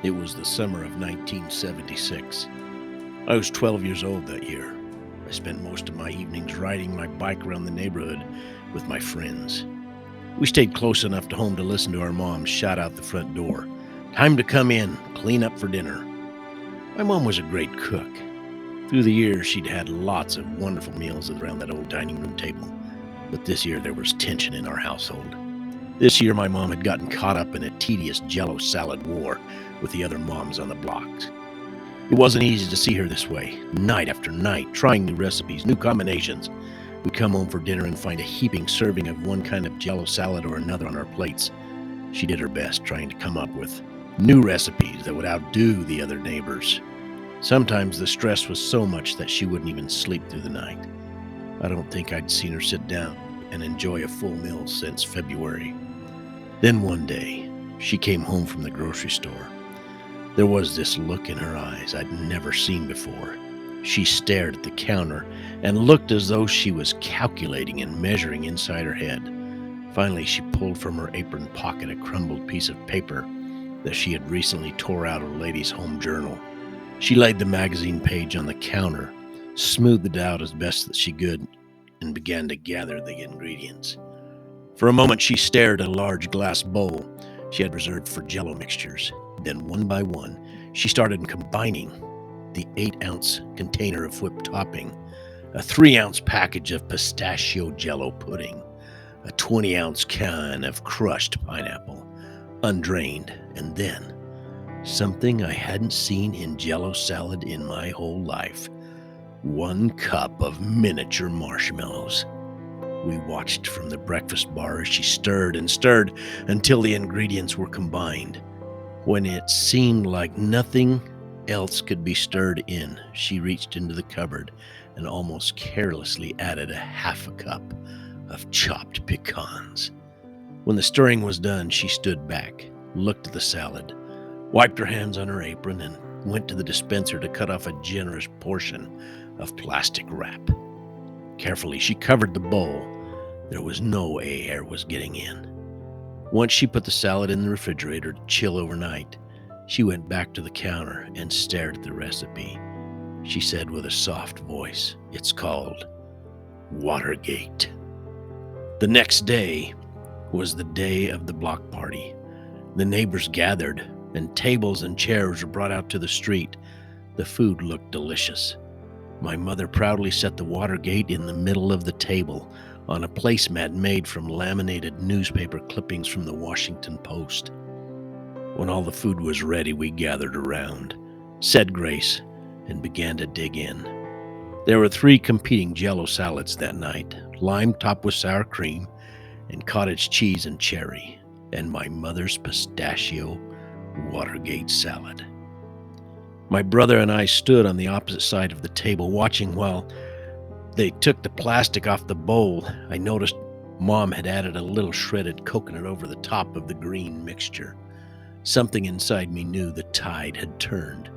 It was the summer of 1976. I was 12 years old that year. I spent most of my evenings riding my bike around the neighborhood with my friends. We stayed close enough to home to listen to our mom shout out the front door, "Time to come in, clean up for dinner." My mom was a great cook. Through the years, she'd had lots of wonderful meals around that old dining room table. But this year, there was tension in our household. This year, my mom had gotten caught up in a tedious Jello salad war with the other moms on the blocks. It wasn't easy to see her this way, night after night, trying new recipes, new combinations. We'd come home for dinner and find a heaping serving of one kind of Jello salad or another on our plates. She did her best trying to come up with new recipes that would outdo the other neighbors. Sometimes the stress was so much that she wouldn't even sleep through the night. I don't think I'd seen her sit down and enjoy a full meal since February. Then one day, she came home from the grocery store. There was this look in her eyes I'd never seen before. She stared at the counter and looked as though she was calculating and measuring inside her head. Finally, she pulled from her apron pocket a crumbled piece of paper that she had recently tore out of a lady's home journal. She laid the magazine page on the counter, smoothed it out as best that she could, and began to gather the ingredients. For a moment, she stared at a large glass bowl she had reserved for Jello mixtures. Then, one by one, she started combining the 8-ounce container of whipped topping, a 3-ounce package of pistachio Jello pudding, a 20-ounce can of crushed pineapple, undrained, and then something I hadn't seen in Jello salad in my whole life: 1 cup of miniature marshmallows. We watched from the breakfast bar as she stirred and stirred until the ingredients were combined. When it seemed like nothing else could be stirred in, she reached into the cupboard and almost carelessly added a half a cup of chopped pecans. When the stirring was done, she stood back, looked at the salad, wiped her hands on her apron, and went to the dispenser to cut off a generous portion of plastic wrap. Carefully, she covered the bowl. There was no way air was getting in. Once she put the salad in the refrigerator to chill overnight, she went back to the counter and stared at the recipe. She said with a soft voice, "It's called Watergate." The next day was the day of the block party. The neighbors gathered, and tables and chairs were brought out to the street. The food looked delicious. My mother proudly set the Watergate in the middle of the table on a placemat made from laminated newspaper clippings from the Washington Post. When all the food was ready, we gathered around, said grace, and began to dig in. There were 3 competing Jello salads that night: lime topped with sour cream, and cottage cheese and cherry, and my mother's pistachio Watergate salad. My brother and I stood on the opposite side of the table watching while they took the plastic off the bowl. I noticed Mom had added a little shredded coconut over the top of the green mixture. Something inside me knew the tide had turned.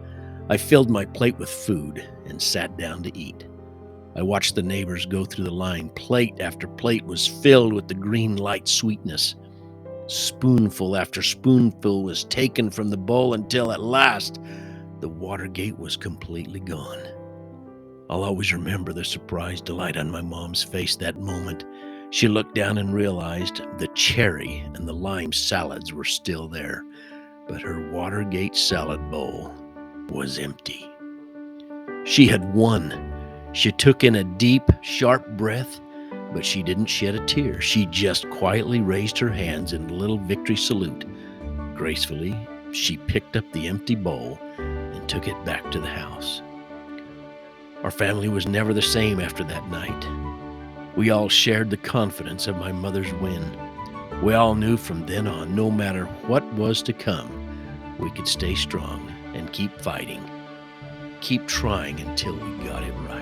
I filled my plate with food and sat down to eat. I watched the neighbors go through the line. Plate after plate was filled with the green light sweetness. Spoonful after spoonful was taken from the bowl until at last the Watergate was completely gone. I'll always remember the surprised delight on my mom's face that moment. She looked down and realized the cherry and the lime salads were still there, but her Watergate salad bowl was empty. She had won. She took in a deep, sharp breath, but she didn't shed a tear. She just quietly raised her hands in a little victory salute. Gracefully, she picked up the empty bowl and took it back to the house. Our family was never the same after that night. We all shared the confidence of my mother's win. We all knew from then on, no matter what was to come, we could stay strong and keep fighting, keep trying until we got it right.